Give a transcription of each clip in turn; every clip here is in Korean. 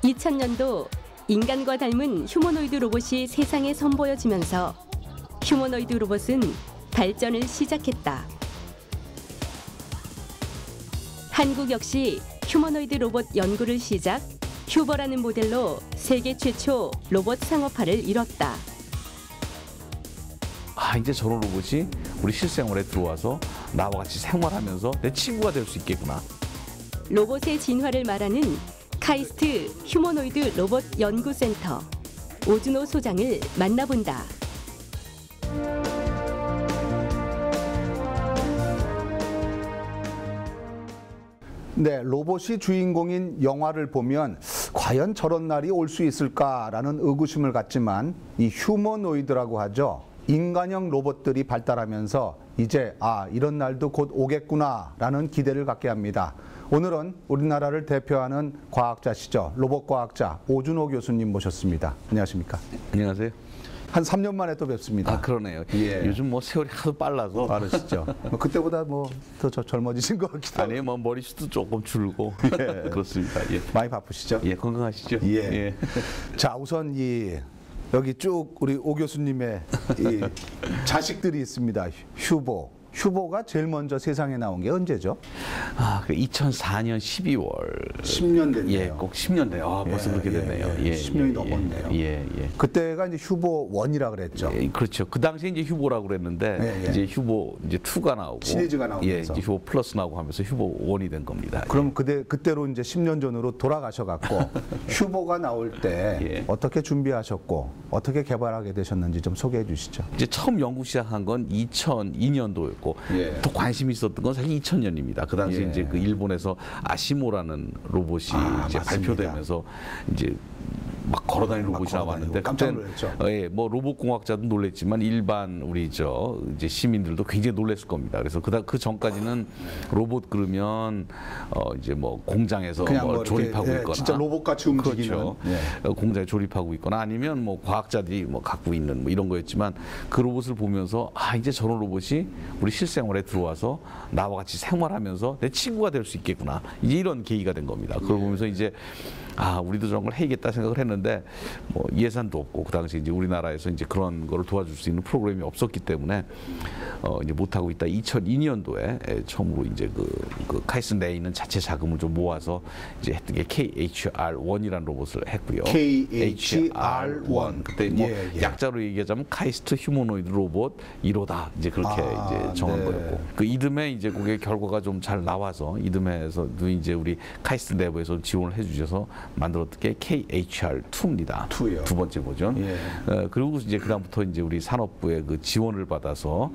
2000년도 인간과 닮은 휴머노이드 로봇이 세상에 선보여지면서 휴머노이드 로봇은 발전을 시작했다. 한국 역시 휴머노이드 로봇 연구를 시작, 휴버라는 모델로 세계 최초 로봇 상업화를 이뤘다. 이제 저런 로봇이 우리 실생활에 들어와서 나와 같이 생활하면서 내 친구가 될 수 있겠구나. 로봇의 진화를 말하는 카이스트 휴머노이드 로봇 연구센터 오준호 소장을 만나본다. 네, 로봇이 주인공인 영화를 보면 과연 저런 날이 올 수 있을까라는 의구심을 갖지만 이 휴머노이드라고 하죠. 인간형 로봇들이 발달하면서 이제 이런 날도 곧 오겠구나라는 기대를 갖게 합니다. 오늘은 우리나라를 대표하는 과학자시죠. 로봇 과학자 오준호 교수님 모셨습니다. 안녕하십니까? 안녕하세요. 한 3년 만에 또 뵙습니다. 그러네요. 예. 요즘 뭐 세월이 하도 빨라서. 빠르시죠. 그때보다 뭐 더 젊어지신 것 같기도 하고. 아니요, 뭐 머리숱도 조금 줄고. 예. 그렇습니다. 예. 많이 바쁘시죠? 예, 건강하시죠? 예. 자, 우선 여기 쭉 우리 오 교수님의 이 자식들이 있습니다. 휴보가 제일 먼저 세상에 나온 게 언제죠? 2004년 12월. 10년 됐네요. 예, 꼭 10년 돼요. 벌써 그렇게 됐네요. 10년이 넘었네요. 예. 그때가 이제 휴보 1이라 그랬죠. 예, 그렇죠. 그 당시에 이제 휴보라고 그랬는데 이제 휴보 이제 2가 나오고 시리즈가 나오면서 이제 휴보 플러스 나오고 하면서 휴보 1이 된 겁니다. 그럼 그때로 이제 10년 전으로 돌아가셔 갖고 휴보가 나올 때 어떻게 준비하셨고 어떻게 개발하게 되셨는지 좀 소개해 주시죠. 이제 처음 연구 시작한 건 2002년도였고 또 관심이 있었던 건 사실 2000년입니다. 그 당시 이제 그 일본에서 아시모라는 로봇이 이제 발표되면서 이제 막 걸어다니는 로봇이 나왔는데 깜짝 놀랐죠. 뭐 로봇 공학자도 놀랬지만 일반 우리 이제 시민들도 굉장히 놀랐을 겁니다. 그래서 그 전까지는 로봇 그러면 이제 뭐 공장에서 뭐 조립하고 있거나 진짜 로봇같이 움직이는 그렇죠. 공장에 조립하고 있거나 아니면 뭐 과학자들이 뭐 갖고 있는 뭐 이런 거였지만 그 로봇을 보면서 이제 저런 로봇이 우리 실생활에 들어와서 나와 같이 생활하면서 내 친구가 될 수 있겠구나. 이제 이런 계기가 된 겁니다. 그걸 보면서 이제 우리도 저런 걸 해야겠다 생각을 했는데 뭐 예산도 없고 그 당시 이제 우리나라에서 이제 그런 거를 도와줄 수 있는 프로그램이 없었기 때문에 이제 못 하고 있다. 2002년도에 처음으로 이제 그 카이슨 내에 있는 자체 자금을 좀 모아서 이제 했던 게 KHR1이라는 로봇을 했고요. KHR1 그때 뭐 약자로 얘기하자면 카이스트 휴머노이드 로봇 1호다. 이제 그렇게 이제 정한 거였고 그 이듬해 이제 그게 결과가 좀 잘 나와서 이듬해에서도 이제 우리 카이스트 내부에서 지원을 해주셔서 만들었던 게 KHR2입니다. 두 번째 버전. 그리고 이제 그다음부터 이제 우리 산업부의 그 지원을 받아서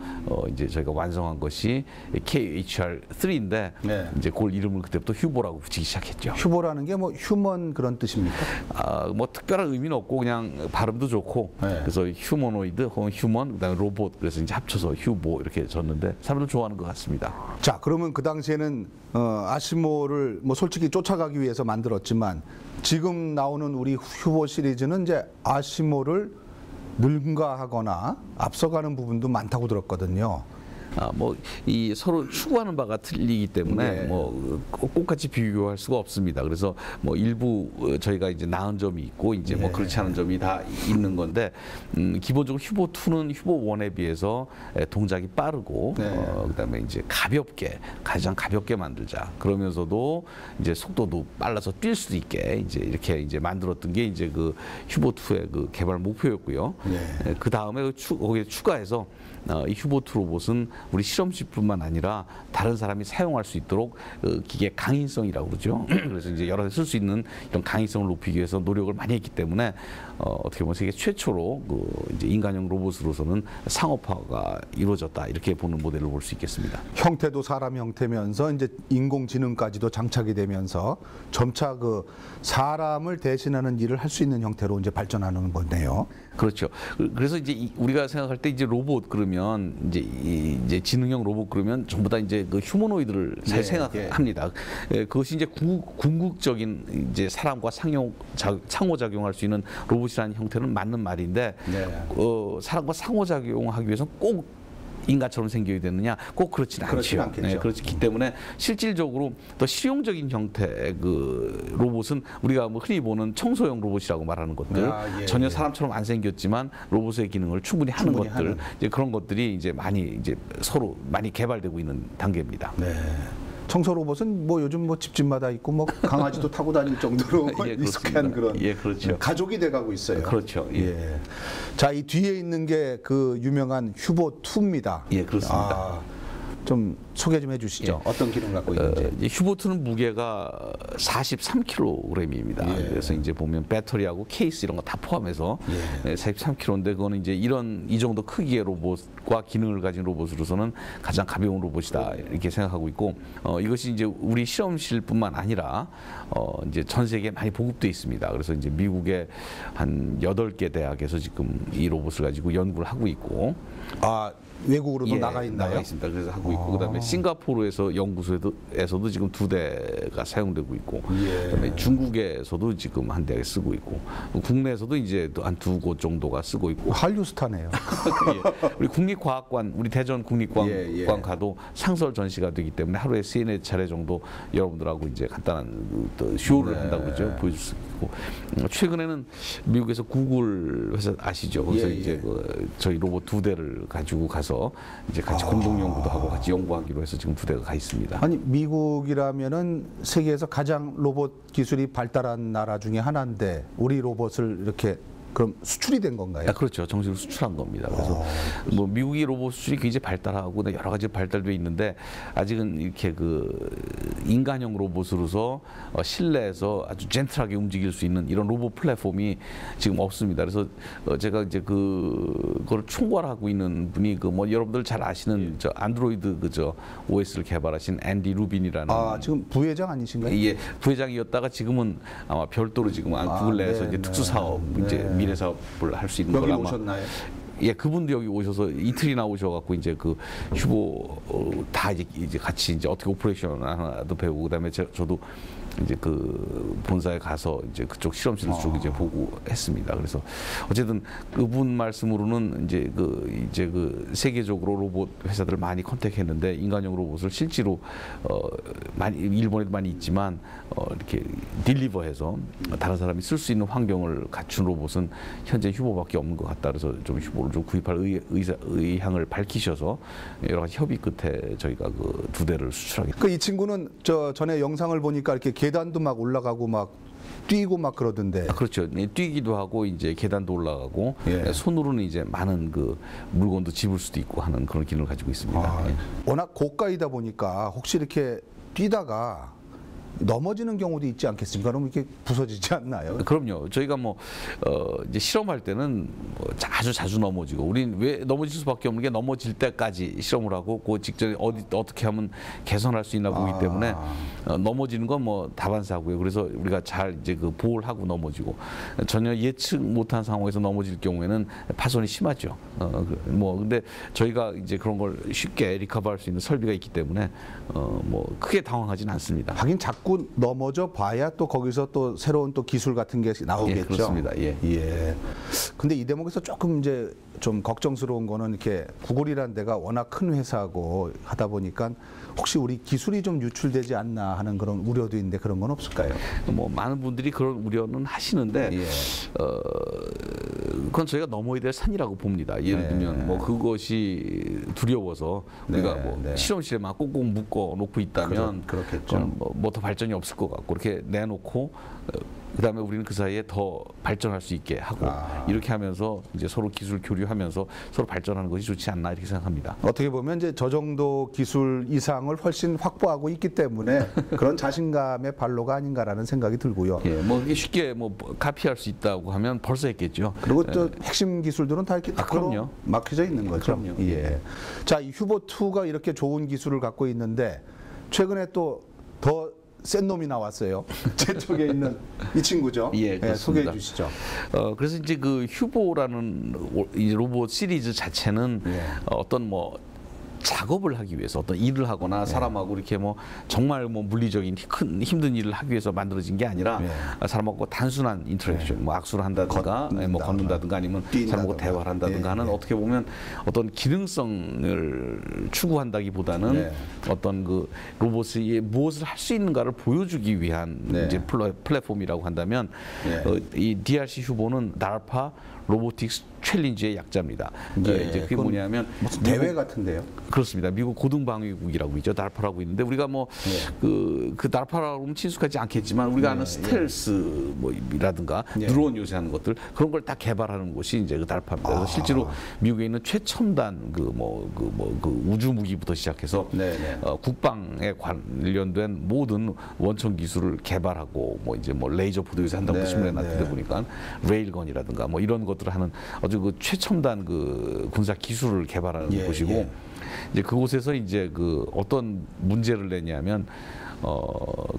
이제 저희가 완성한 것이 KHR3인데 이제 그걸 이름을 그때부터 휴보라고 붙이기 시작했죠. 휴보라는 게 뭐 휴먼 그런 뜻입니까? 뭐 특별한 의미는 없고 그냥 발음도 좋고 그래서 휴머노이드 혹은 휴먼 그다음에 로봇 그래서 이제 합쳐서 휴보 이렇게 졌는데 사람들 좋아하는 것 같습니다. 자, 그러면 그 당시에는 아시모를 뭐 솔직히 쫓아가기 위해서 만들었지만 지금 나오는 우리 휴보 시리즈는 이제 아시모를 능가하거나 앞서가는 부분도 많다고 들었거든요. 뭐 이 서로 추구하는 바가 틀리기 때문에 뭐 똑같이 비교할 수가 없습니다. 그래서 뭐 일부 저희가 이제 나은 점이 있고 이제 뭐 그렇지 않은 점이 다 있는 건데 기본적으로 휴보 2는 휴보 1에 비해서 동작이 빠르고 그다음에 이제 가장 가볍게 만들자. 그러면서도 이제 속도도 빨라서 뛸 수도 있게 이렇게 이제 만들었던 게 이제 그 휴보 2의 그 개발 목표였고요. 그 다음에 거기에 추가해서 이 휴보 2 로봇은 우리 실험실뿐만 아니라 다른 사람이 사용할 수 있도록 기계 강인성이라고 그러죠. 그래서 이제 여러 대 쓸 수 있는 이런 강인성을 높이기 위해서 노력을 많이 했기 때문에 어떻게 보면 세계 최초로 이제 인간형 로봇으로서는 상업화가 이루어졌다 이렇게 보는 모델을 볼 수 있겠습니다. 형태도 사람 형태면서 이제 인공지능까지도 장착이 되면서 점차 그 사람을 대신하는 일을 할 수 있는 형태로 이제 발전하는 거네요. 그렇죠. 그래서 이제 우리가 생각할 때 이제 로봇 그러면 이제 지능형 로봇 그러면 전부 다 이제 그 휴머노이드를 잘 생각합니다. 그것이 이제 궁극적인 이제 사람과 상호작용할 수 있는 로봇이라는 형태는 맞는 말인데 사람과 상호작용하기 위해서 꼭 인간처럼 생겨야 되느냐? 꼭 그렇지는 그렇지는 않죠. 않겠죠. 그렇기 때문에 실질적으로 더 실용적인 형태의 그 로봇은 우리가 뭐 흔히 보는 청소용 로봇이라고 말하는 것들, 전혀 사람처럼 안 생겼지만 로봇의 기능을 충분히 하는 것들, 이제 그런 것들이 이제 많이 이제 서로 많이 개발되고 있는 단계입니다. 네. 청소 로봇은 뭐 요즘 뭐 집집마다 있고 뭐 강아지도 타고 다닐 정도로 예, 익숙한 그런 그렇죠. 가족이 돼가고 있어요. 그렇죠. 예. 자, 이 뒤에 있는 게 그 유명한 휴보 2입니다. 예, 그렇습니다. 좀 소개 좀 해주시죠. 어떤 기능 갖고 있는지. 휴보2는 무게가 43kg입니다. 그래서 이제 보면 배터리하고 케이스 이런 거 다 포함해서 43kg인데 그거는 이제 이 정도 크기의 로봇과 기능을 가진 로봇으로서는 가장 가벼운 로봇이다 이렇게 생각하고 있고 이것이 이제 우리 실험실뿐만 아니라 이제 전 세계에 많이 보급돼 있습니다. 그래서 이제 미국의 한 8개 대학에서 지금 이 로봇을 가지고 연구를 하고 있고 외국으로도 나가 있나요? 나가 있습니다. 그래서 하고 있고 그다음에 싱가포르에서 연구소에서도 지금 2대가 사용되고 있고 그다음에 중국에서도 지금 한 대가 쓰고 있고 국내에서도 이제 한 2곳 정도가 쓰고 있고 한류스타네요. 우리 국립과학관 우리 대전 국립과학관 가도 상설 전시가 되기 때문에 하루에 3-4차례 정도 여러분들하고 이제 간단한 또 쇼를 한다고 그러죠. 보여줄 수 있고 최근에는 미국에서 구글 회사 아시죠? 그래서 이제 저희 로봇 2대를 가지고 가서 이제 같이 공동 연구도 하고 같이 연구하기로 해서 지금 2대가 가 있습니다. 아니 미국이라면은 세계에서 가장 로봇 기술이 발달한 나라 중에 하나인데 우리 로봇을 이렇게 그럼 수출이 된 건가요? 그렇죠. 정식으로 수출한 겁니다. 그래서 뭐 미국이 로봇 수출이 굉장히 발달하고 여러 가지 발달돼 있는데 아직은 이렇게 그 인간형 로봇으로서 실내에서 아주 젠틀하게 움직일 수 있는 이런 로봇 플랫폼이 지금 없습니다. 그래서 제가 이제 그걸 총괄하고 있는 분이 그 뭐 여러분들 잘 아시는 저 안드로이드 그저 OS를 개발하신 앤디 루빈이라는 지금 부회장 아니신가요? 예, 부회장이었다가 지금은 아마 별도로 지금 구글 내에서 이제 특수 사업 이제 미래 사업을 할 수 있는 걸 여기 오셨나요? 예, 그분도 여기 오셔서 이틀이나 오셔갖고 이제 그 휴보 다 이제 같이 이제 어떻게 오퍼레이션 하나도 배우고 그다음에 저도 이제 그 본사에 가서 이제 그쪽 실험실 쪽 이제 보고 했습니다. 그래서 어쨌든 그분 말씀으로는 이제 그 세계적으로 로봇 회사들을 많이 컨택했는데 인간형 로봇을 실제로 많이 일본에도 많이 있지만 이렇게 딜리버해서 다른 사람이 쓸 수 있는 환경을 갖춘 로봇은 현재 휴보밖에 없는 것 같다. 그래서 좀 휴보를 좀 구입할 의향을 밝히셔서 여러 가지 협의 끝에 저희가 그 2대를 수출하게. 이 친구는 전에 영상을 보니까 이렇게 계단도 막 올라가고 막 뛰고 막 그러던데. 그렇죠. 뛰기도 하고 이제 계단도 올라가고 손으로는 이제 많은 그 물건도 집을 수도 있고 하는 그런 기능을 가지고 있습니다. 워낙 고가이다 보니까 혹시 이렇게 뛰다가 넘어지는 경우도 있지 않겠습니까? 그럼 이렇게 부서지지 않나요? 그럼요. 저희가 뭐 이제 실험할 때는 뭐 아주 자주 넘어지고 우린 왜 넘어질 수밖에 없는 게 넘어질 때까지 실험을 하고 그 직전에 어떻게 하면 개선할 수 있나 보기 때문에 넘어지는 건 뭐 다반사고요. 그래서 우리가 잘 이제 그 보호를 하고 넘어지고 전혀 예측 못한 상황에서 넘어질 경우에는 파손이 심하죠. 뭐 근데 저희가 이제 그런 걸 쉽게 리커버할 수 있는 설비가 있기 때문에 뭐 크게 당황하지는 않습니다. 하긴 자꾸 넘어져 봐야 또 거기서 또 새로운 또 기술 같은 게 나오겠죠. 예, 그렇습니다. 예. 근데 이 대목에서 조금 이제 좀 걱정스러운 거는 이렇게 구글이라는 데가 워낙 큰 회사고 하다 보니까 혹시 우리 기술이 좀 유출되지 않나 하는 그런 우려도 있는데 그런 건 없을까요? 뭐 많은 분들이 그런 우려는 하시는데 그건 저희가 넘어야 될 산이라고 봅니다. 예를 들면 뭐 그것이 두려워서 우리가 뭐 실험실에 막 꼭꼭 묶어 놓고 있다면 그렇겠죠. 뭐 더 발전이 없을 것 같고 이렇게 내놓고 그다음에 우리는 그 사이에 더 발전할 수 있게 하고 이렇게 하면서 이제 서로 기술 교류하면서 서로 발전하는 것이 좋지 않나 이렇게 생각합니다. 어떻게 보면 이제 저 정도 기술 이상을 훨씬 확보하고 있기 때문에 그런 자신감의 발로가 아닌가라는 생각이 들고요. 예, 뭐 이게 쉽게 뭐 카피할 수 있다고 하면 벌써 했겠죠. 그리고 또 핵심 기술들은 다 이렇게 그럼요. 막혀져 있는 거죠. 그럼요. 예. 자, 이 휴보2가 이렇게 좋은 기술을 갖고 있는데 최근에 또 더 센 놈이 나왔어요. 제 쪽에 있는 이 친구죠. 소개해 주시죠. 그래서 이제 그 휴보라는 이 로봇 시리즈 자체는 어떤 뭐 작업을 하기 위해서 어떤 일을 하거나 사람하고 이렇게 뭐 정말 뭐 물리적인 큰 힘든 일을 하기 위해서 만들어진 게 아니라 사람하고 단순한 인터랙션, 뭐 악수를 한다든가, 뭐 걷는다든가 아니면 사람하고 대화를 한다든가 하는 어떻게 보면 어떤 기능성을 추구한다기보다는 어떤 그 로봇이 무엇을 할 수 있는가를 보여주기 위한 이제 플랫폼이라고 한다면 이 DRC 휴보는 DARPA 로보틱스 챌린지의 약자입니다. 이제 그게 뭐냐면 무슨 대회 같은데요? 그렇습니다. 미국 고등방위국이라고 있죠. DARPA라고 있는데 우리가 뭐 그 DARPA라고 하면 친숙하지 않겠지만 우리가 아는 스텔스 뭐라든가 드론 요새 하는 것들 그런 걸 다 개발하는 곳이 이제 그 DARPA입니다. 그래서 실제로 미국에 있는 최첨단 그 우주 무기부터 시작해서 국방에 관련된 모든 원천 기술을 개발하고 뭐 이제 뭐 레이저 포도 요새 한다고 신문에 났는데 보니까 레일건이라든가 뭐 이런 것들을 하는 아주 그 최첨단 그 군사 기술을 개발하는 곳이고 이제 그곳에서 이제 그 어떤 문제를 내냐면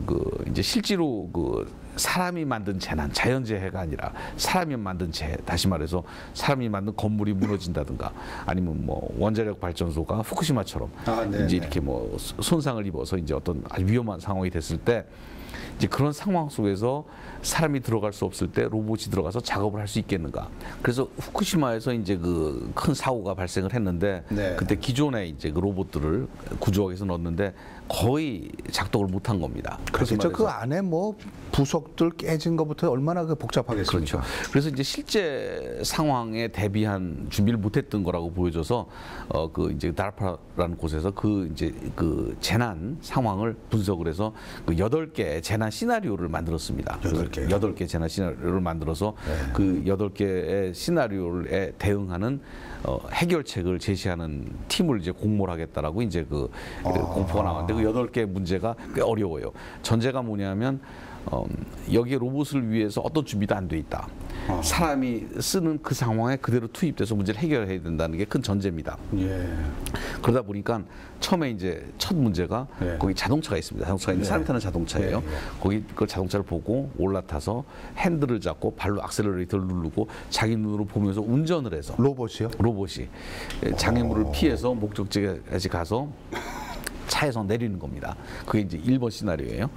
그 이제 실제로 그 사람이 만든 재난, 자연재해가 아니라 사람이 만든 재해, 다시 말해서 사람이 만든 건물이 무너진다든가 아니면 뭐 원자력 발전소가 후쿠시마처럼 이제 이렇게 뭐 손상을 입어서 이제 어떤 아주 위험한 상황이 됐을 때 이제 그런 상황 속에서 사람이 들어갈 수 없을 때 로봇이 들어가서 작업을 할 수 있겠는가. 그래서 후쿠시마에서 이제 그 큰 사고가 발생을 했는데 그때 기존에 이제 그 로봇들을 구조하기 위해서 넣었는데 거의 작동을 못한 겁니다. 그렇죠. 그 안에 뭐 부속들 깨진 것부터 얼마나 그 복잡하겠습니까? 그렇죠. 그래서 이제 실제 상황에 대비한 준비를 못했던 거라고 보여져서 그 이제 DARPA라는 곳에서 그 이제 그 재난 상황을 분석을 해서 그 8개의 재난 시나리오를 만들었습니다. 8개 재난 시나리오를 만들어서 그 8개의 시나리오에 대응하는 해결책을 제시하는 팀을 이제 공모를 하겠다라고 이제 그 공포가 나왔는데 그 8개 문제가 꽤 어려워요. 전제가 뭐냐면 여기에 로봇을 위해서 어떤 준비도 안 돼 있다. 사람이 쓰는 그 상황에 그대로 투입돼서 문제를 해결해야 된다는 게 큰 전제입니다. 그러다 보니까 처음에 이제 첫 문제가 거기 자동차가 있습니다. 자동차가 있는데 사람이 타는 자동차예요. 거기 그 자동차를 보고 올라타서 핸들을 잡고 발로 악셀러레이터를 누르고 자기 눈으로 보면서 운전을 해서 로봇이요? 로봇이 장애물을 피해서 목적지까지 가서 차에서 내리는 겁니다. 그게 이제 1번 시나리오예요.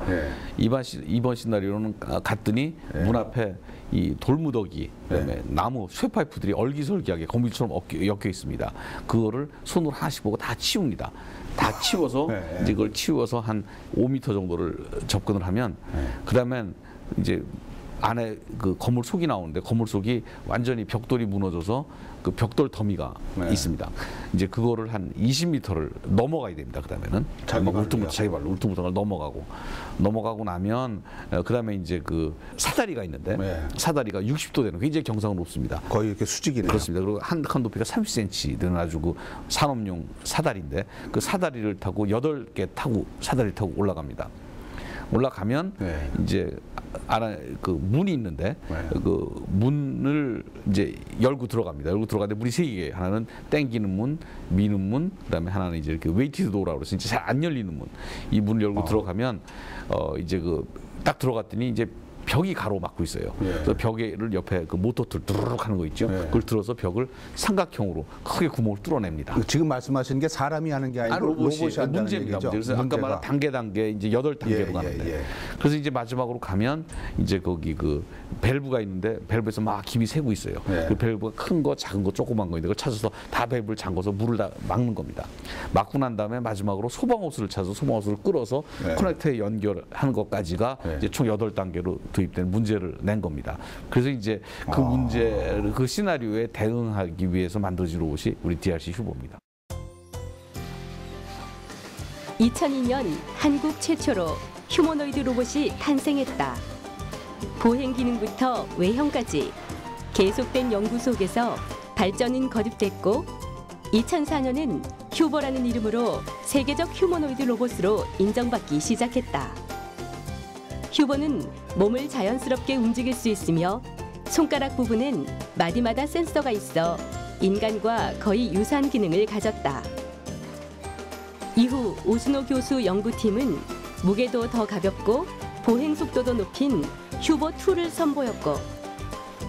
2번 시나리오는 갔더니 문 앞에 이 돌무더기, 그다음에 나무, 쇠파이프들이 얼기설기하게 거미줄처럼 엮여 있습니다. 그거를 손으로 하나씩 보고 다 치웁니다. 다 치워서 이제 그걸 치워서 한 5m 정도를 접근을 하면 그다음엔 이제 안에 그 건물 속이 나오는데 건물 속이 완전히 벽돌이 무너져서 그 벽돌 더미가 있습니다. 이제 그거를 한 20m를 넘어가야 됩니다. 그다음에는 자기 발로 울퉁불퉁을 넘어가고 나면 그다음에 이제 그 사다리가 있는데 사다리가 60도 되는 굉장히 경사가 높습니다. 거의 이렇게 수직이네요. 그렇습니다. 그리고 한 칸 높이가 30cm 되는 아주 그 산업용 사다리인데 그 사다리를 타고 8개 타고 사다리 타고 올라갑니다. 올라가면 이제 안에 그 문이 있는데 그 문을 이제 열고 들어갑니다. 열고 들어가는데 문이 3개. 하나는 땡기는 문, 미는 문, 그다음에 하나는 이제 이렇게 웨이티드 도어라고 그래서 이제 잘 안 열리는 문. 이 문을 열고 들어가면 이제 그 딱 들어갔더니 이제 벽이 가로막고 있어요. 그래서 벽에를 옆에 그 모터들 두루룩 하는 거 있죠. 그걸 들어서 벽을 삼각형으로 크게 구멍을 뚫어냅니다. 지금 말씀하시는 게 사람이 하는 게 아니고 로봇이 한다는 문제입니다. 얘기죠. 그래서 아까 말한 단계 이제 8단계로 가는데 그래서 이제 마지막으로 가면 이제 거기 그 밸브가 있는데 밸브에서 막 김이 새고 있어요. 그 밸브가 큰 거, 작은 거, 조그만 거 있는데 그걸 찾아서 다 밸브를 잠궈서 물을 다 막는 겁니다. 막고 난 다음에 마지막으로 소방호스를 찾아서 소방호스를 끌어서 커넥터에 연결하는 것까지가 이제 총 8단계로 도입된 문제를 낸 겁니다. 그래서 이제 그 문제, 그 시나리오에 대응하기 위해서 만들어진 로봇이 우리 DRC 휴보입니다. 2002년 한국 최초로 휴머노이드 로봇이 탄생했다. 보행 기능부터 외형까지 계속된 연구 속에서 발전은 거듭됐고 2004년은 휴버라는 이름으로 세계적 휴머노이드 로봇으로 인정받기 시작했다. 휴버는 몸을 자연스럽게 움직일 수 있으며 손가락 부분엔 마디마다 센서가 있어 인간과 거의 유사한 기능을 가졌다. 이후 오스노 교수 연구팀은 무게도 더 가볍고 보행 속도도 높인 휴버2를 선보였고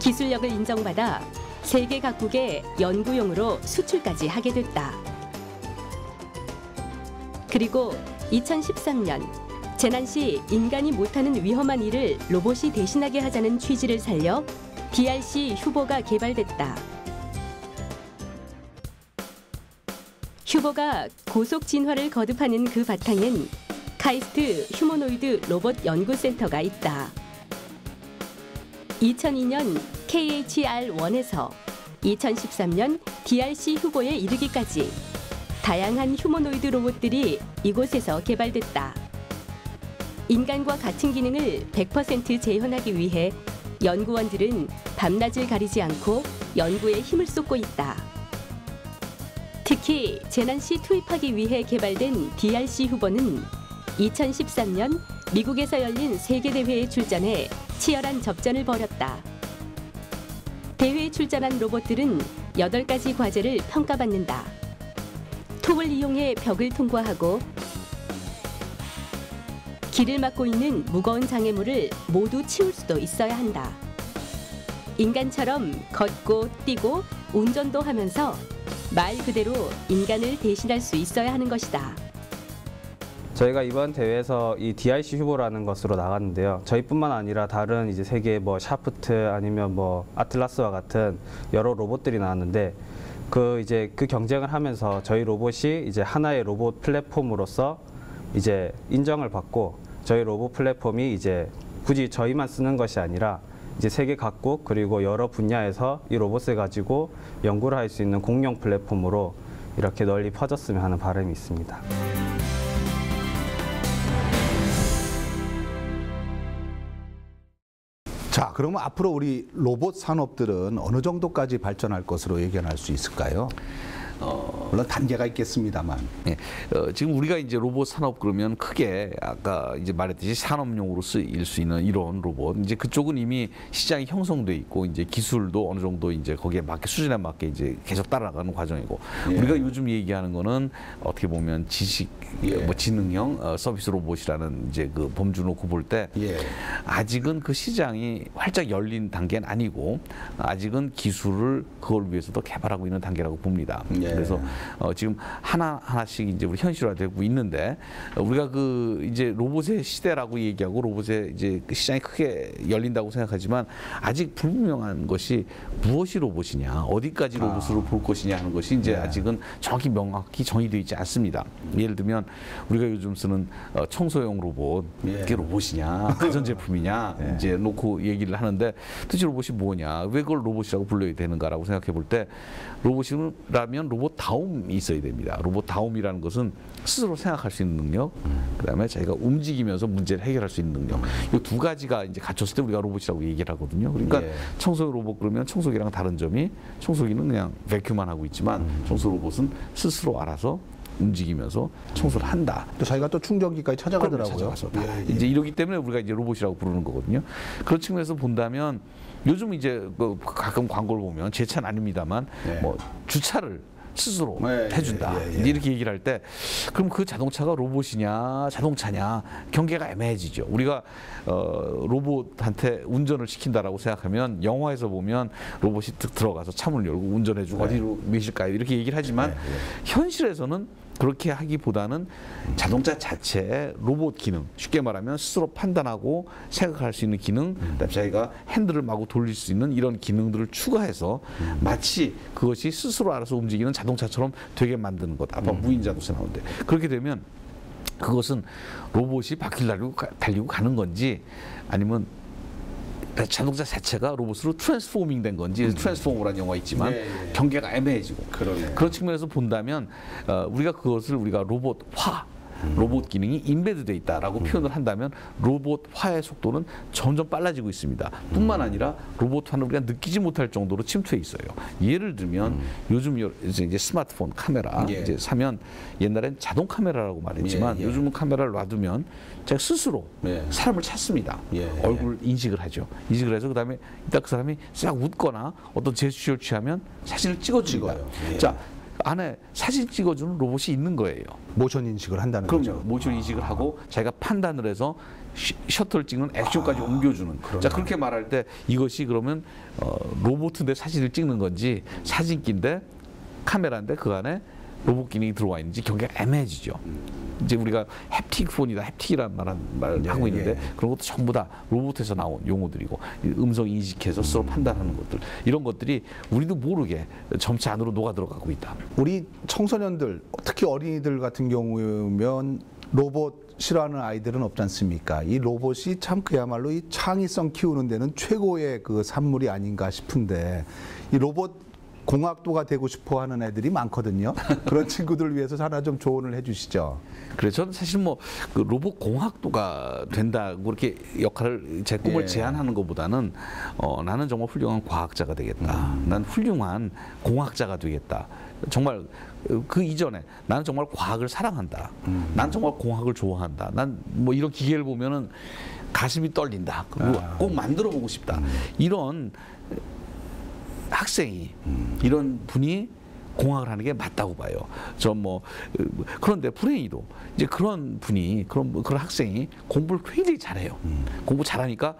기술력을 인정받아 세계 각국의 연구용으로 수출까지 하게 됐다. 그리고 2013년 재난 시 인간이 못하는 위험한 일을 로봇이 대신하게 하자는 취지를 살려 DRC 휴보가 개발됐다. 휴보가 고속 진화를 거듭하는 그 바탕엔 카이스트 휴머노이드 로봇 연구센터가 있다. 2002년 KHR-1에서 2013년 DRC 휴보에 이르기까지 다양한 휴머노이드 로봇들이 이곳에서 개발됐다. 인간과 같은 기능을 100% 재현하기 위해 연구원들은 밤낮을 가리지 않고 연구에 힘을 쏟고 있다. 특히 재난 시 투입하기 위해 개발된 DRC 휴보는 2013년 미국에서 열린 세계대회에 출전해 치열한 접전을 벌였다. 대회에 출전한 로봇들은 8가지 과제를 평가받는다. 톱을 이용해 벽을 통과하고 길을 막고 있는 무거운 장애물을 모두 치울 수도 있어야 한다. 인간처럼 걷고 뛰고 운전도 하면서 말 그대로 인간을 대신할 수 있어야 하는 것이다. 저희가 이번 대회에서 이 DRC 휴보라는 것으로 나갔는데요. 저희뿐만 아니라 다른 이제 세계 뭐 샤프트 아니면 뭐 아틀라스와 같은 여러 로봇들이 나왔는데 그 경쟁을 하면서 저희 로봇이 이제 하나의 로봇 플랫폼으로서 이제 인정을 받고 저희 로봇 플랫폼이 이제 굳이 저희만 쓰는 것이 아니라 이제 세계 각국 그리고 여러 분야에서 이 로봇을 가지고 연구를 할 수 있는 공용 플랫폼으로 이렇게 널리 퍼졌으면 하는 바람이 있습니다. 자, 그러면 앞으로 우리 로봇 산업들은 어느 정도까지 발전할 것으로 예견할 수 있을까요? 물론 단계가 있겠습니다만. 네, 지금 우리가 이제 로봇 산업 그러면 크게 아까 이제 말했듯이 산업용으로 쓰일 수 있는 이런 로봇, 이제 그쪽은 이미 시장이 형성돼 있고 이제 기술도 어느 정도 이제 거기에 맞게 수준에 맞게 이제 계속 따라가는 과정이고, 예. 우리가 요즘 얘기하는 거는 어떻게 보면 지식, 예. 뭐 지능형 서비스 로봇이라는 이제 그 범주 놓고 볼 때 예. 아직은 그 시장이 활짝 열린 단계는 아니고 아직은 기술을 그걸 위해서도 개발하고 있는 단계라고 봅니다. 예. 그래서 지금 하나씩 이제 우리 현실화되고 있는데, 우리가 그 이제 로봇의 시대라고 얘기하고 로봇의 이제 그 시장이 크게 열린다고 생각하지만 아직 불분명한 것이 무엇이 로봇이냐, 어디까지 로봇으로 볼 것이냐 하는 것이 이제 예. 아직은 정확히 명확히 정의되어 있지 않습니다. 예를 들면 우리가 요즘 쓰는 청소용 로봇, 예. 그게 로봇이냐, 가전제품이냐 예. 이제 놓고 얘기를 하는데, 도대체 로봇이 뭐냐, 왜 그걸 로봇이라고 불러야 되는가라고 생각해 볼 때, 로봇이라면 로봇다움이 있어야 됩니다. 로봇다움이라는 것은 스스로 생각할 수 있는 능력, 그다음에 자기가 움직이면서 문제를 해결할 수 있는 능력, 이 두 가지가 이제 갖췄을 때 우리가 로봇이라고 얘기를 하거든요. 그러니까 예. 청소기 로봇 그러면 청소기랑 다른 점이, 청소기는 그냥 베큐만 하고 있지만 청소 로봇은 스스로 알아서 움직이면서 청소를 한다. 또 자기가 또 충전기까지 찾아가더라고요. 찾아가서 예, 예. 이제 이러기 때문에 우리가 이제 로봇이라고 부르는 거거든요. 그런 측면에서 본다면 요즘 이제 그 가끔 광고를 보면, 제 차는 아닙니다만 예. 뭐 주차를 스스로 예, 해준다. 예, 예, 예. 이제 이렇게 얘기를 할 때, 그럼 그 자동차가 로봇이냐 자동차냐 경계가 애매해지죠. 우리가 로봇한테 운전을 시킨다라고 생각하면, 영화에서 보면 로봇이 득 들어가서 차문을 열고 운전해주고 어디로 미실까요 이렇게 얘기를 하지만 현실에서는 그렇게 하기보다는 자동차 자체의 로봇 기능, 쉽게 말하면 스스로 판단하고 생각할 수 있는 기능, 그다음에 자기가 핸들을 마구 돌릴 수 있는 이런 기능들을 추가해서 마치 그것이 스스로 알아서 움직이는 자동차처럼 되게 만드는 것. 아까 무인 자동차 나오는데, 그렇게 되면 그것은 로봇이 바퀴를 달리고 가는 건지, 아니면 자동차 자체가 로봇으로 트랜스포밍 된 건지, 트랜스포머라는 영화 있지만 예, 예. 경계가 애매해지고, 그러네요. 그런 측면에서 본다면 우리가 그것을 우리가 로봇화, 로봇 기능이 인베드되어 있다라고 표현을 한다면 로봇화의 속도는 점점 빨라지고 있습니다. 뿐만 아니라 로봇화는 우리가 느끼지 못할 정도로 침투해 있어요. 예를 들면 요즘 이제 스마트폰 카메라 예. 이제 사면, 옛날엔 자동 카메라라고 말했지만 예, 예. 요즘은 카메라를 놔두면 제가 스스로 예. 사람을 찾습니다. 예, 얼굴 인식을 하죠. 인식을 해서 그다음에 이따 그 사람이 싹 웃거나 어떤 제스처를 취하면 사진을 찍어줍니다. 찍어요. 예. 자, 안에 사진 찍어주는 로봇이 있는 거예요. 모션 인식을 한다는 그럼요. 거죠. 모션 인식을 하고 자기가 판단을 해서 셔터를 찍는 액션까지 옮겨주는. 자, 그렇게 말할 때 이것이 그러면 로봇인데 사진을 찍는 건지, 사진기인데 카메라인데 그 안에 로봇 기능이 들어와 있는지 경계가 애매해지죠. 이제 우리가 햅틱폰이다, 햅틱이라는 말을 하고 있는데 그런 것도 전부 다 로봇에서 나온 용어들이고 음성 인식해서 스스로 판단하는 것들 이런 것들이 우리도 모르게 점차 안으로 녹아 들어가고 있다. 우리 청소년들, 특히 어린이들 같은 경우면 로봇 싫어하는 아이들은 없지 않습니까? 이 로봇이 참 그야말로 이 창의성 키우는 데는 최고의 그 산물이 아닌가 싶은데 이 로봇 공학도가 되고 싶어 하는 애들이 많거든요. 그런 친구들 위해서 하나 좀 조언을 해 주시죠. 그래서 저는 사실 뭐 그 로봇 공학도가 된다고 그렇게 역할을 제 꿈을 제안하는 것보다는 나는 정말 훌륭한 과학자가 되겠다. 난 훌륭한 공학자가 되겠다. 정말 그 이전에 나는 정말 과학을 사랑한다. 난 정말 공학을 좋아한다. 난 뭐 이런 기계를 보면은 가슴이 떨린다. 그리고 꼭 만들어 보고 싶다. 이런 학생이 이런 분이 공학을 하는 게 맞다고 봐요. 그런데 불행히도 이제 그런 분이 그런 학생이 공부를 굉장히 잘해요. 공부 잘하니까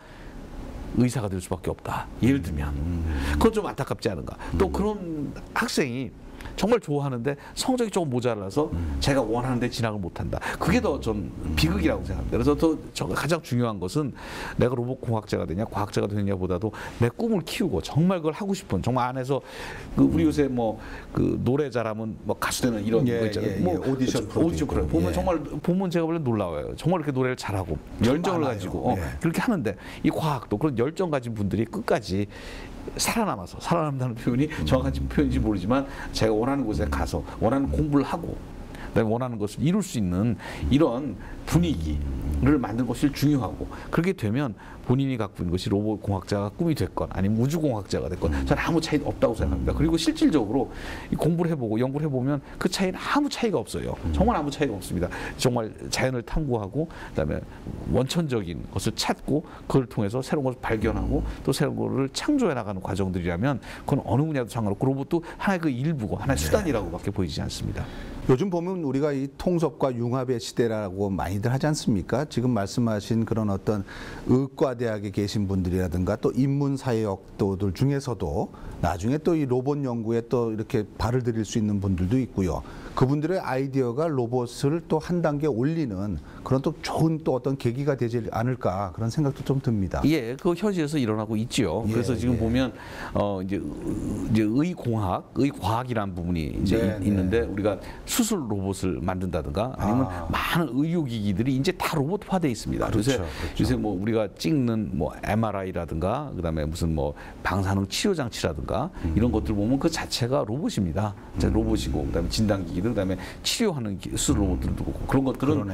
의사가 될 수밖에 없다. 예를 들면 그건 좀 안타깝지 않은가. 또 그런 학생이 정말 좋아하는데 성적이 조금 모자라서 제가 원하는 데 진학을 못한다. 그게 더 전 비극이라고 생각합니다. 그래서 가장 중요한 것은 내가 로봇 공학자가 되냐 과학자가 되느냐보다도 내 꿈을 키우고 정말 그걸 하고 싶은 정말 안에서 우리 요새 뭐 그 노래 잘하면 뭐 가수 되는 이런 거 있잖아요. 뭐 오디션 프로그램 보면 정말 보면 제가 보면 놀라워요. 정말 이렇게 노래를 잘하고 열정을 많아요. 가지고 그렇게 하는데 이 과학도 그런 열정 가진 분들이 끝까지 살아남는다는 표현이 정확한 표현인지 모르지만 제가 원하는 곳에 가서 원하는 공부를 하고 그다음에 원하는 것을 이룰 수 있는 이런 분위기를 만드는 것이 중요하고 그렇게 되면 본인이 갖고 있는 것이 로봇 공학자가 꿈이 됐건 아니면 우주 공학자가 됐건 저는 아무 차이 없다고 생각합니다. 그리고 실질적으로 공부를 해보고 연구를 해보면 그 차이는 아무 차이가 없어요. 정말 아무 차이가 없습니다. 정말 자연을 탐구하고 그다음에 원천적인 것을 찾고 그걸 통해서 새로운 것을 발견하고 또 새로운 것을 창조해 나가는 과정들이라면 그건 어느 분야도 상관없고 로봇도 하나의 그 일부고 하나의 수단이라고밖에 보이지 않습니다. 요즘 보면 우리가 이 통섭과 융합의 시대라고 많이들 하지 않습니까? 지금 말씀하신 그런 어떤 의과대학에 계신 분들이라든가 또 인문사회학도들 중에서도 나중에 또 이 로봇 연구에 또 이렇게 발을 들일 수 있는 분들도 있고요. 그분들의 아이디어가 로봇을 또 한 단계 올리는 그런 또 좋은 또 어떤 계기가 되지 않을까 그런 생각도 좀 듭니다. 예, 그 현실에서 일어나고 있지요. 그래서 지금 보면 이제 의과학이라는 부분이 이제 있는데 우리가 수술 로봇을 만든다든가 아니면 많은 의료기기들이 이제 다 로봇화돼 있습니다. 그렇죠. 요새 뭐 우리가 찍는 뭐 MRI라든가 그다음에 무슨 뭐 방사능 치료 장치라든가 이런 것들 보면 그 자체가 로봇입니다. 로봇이고 그다음에 진단기기들 그다음에 치료하는 수술 로봇들도 그렇고 그런 것들은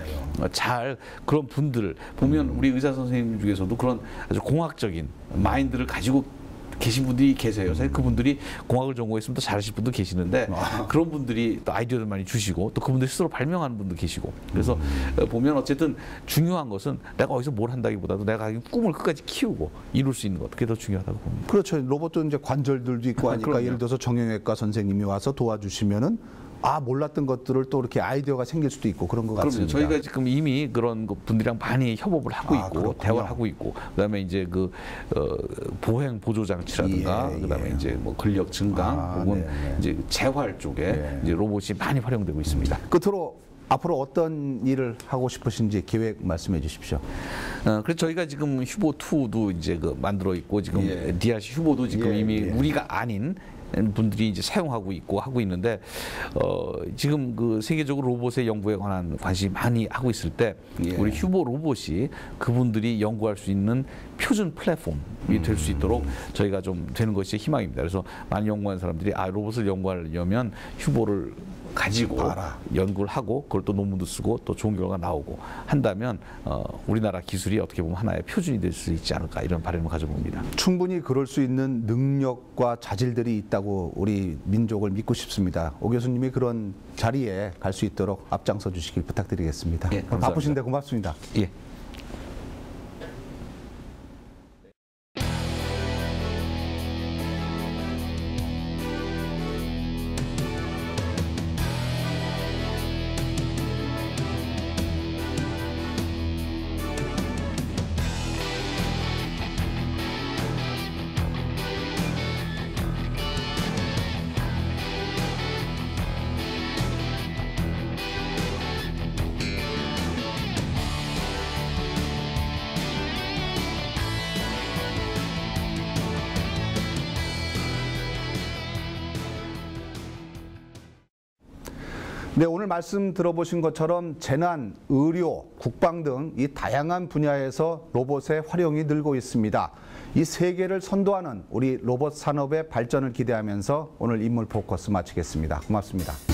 잘 그런 분들 보면 우리 의사 선생님 중에서도 그런 아주 공학적인 마인드를 가지고 계신 분들이 계세요. 사실 그분들이 공학을 전공했으면 더 잘하실 분도 계시는데 그런 분들이 또 아이디어를 많이 주시고 또 그분들이 스스로 발명하는 분도 계시고 그래서 보면 어쨌든 중요한 것은 내가 어디서 뭘 한다기보다도 내가 꿈을 끝까지 키우고 이룰 수 있는 것 그게 더 중요하다고 봅니다. 그렇죠. 로봇도 이제 관절들도 있고 하니까 예를 들어서 정형외과 선생님이 와서 도와주시면은 몰랐던 것들을 또 이렇게 아이디어가 생길 수도 있고 그런 것 같습니다. 저희가 지금 이미 그런 분들이랑 많이 협업을 하고 있고 그렇군요. 대화를 하고 있고 그다음에 이제 그 보행 보조 장치라든가 그다음에 이제 뭐 근력 증강 혹은 이제 재활 쪽에 이제 로봇이 많이 활용되고 있습니다. 끝으로 앞으로 어떤 일을 하고 싶으신지 계획 말씀해 주십시오. 그래서 저희가 지금 휴보2도 이제 만들어 있고 지금 DRC 휴보도 지금 이미 우리가 아닌 분들이 이제 사용하고 있고 하고 있는데 지금 그 세계적으로 로봇의 연구에 관한 관심이 많이 하고 있을 때 우리 휴보 로봇이 그분들이 연구할 수 있는 표준 플랫폼이 될 수 있도록 저희가 좀 되는 것이 희망입니다. 그래서 많이 연구하는 사람들이 로봇을 연구하려면 휴보를 가지고 연구를 하고 그걸 또 논문도 쓰고 또 좋은 결과가 나오고 한다면 우리나라 기술이 어떻게 보면 하나의 표준이 될 수 있지 않을까 이런 바람을 가져봅니다. 충분히 그럴 수 있는 능력과 자질들이 있다고 우리 민족을 믿고 싶습니다. 오 교수님이 그런 자리에 갈 수 있도록 앞장서 주시길 부탁드리겠습니다. 바쁘신데 고맙습니다. 예. 네, 오늘 말씀 들어보신 것처럼 재난, 의료, 국방 등 이 다양한 분야에서 로봇의 활용이 늘고 있습니다. 이 세계를 선도하는 우리 로봇 산업의 발전을 기대하면서 오늘 인물 포커스 마치겠습니다. 고맙습니다.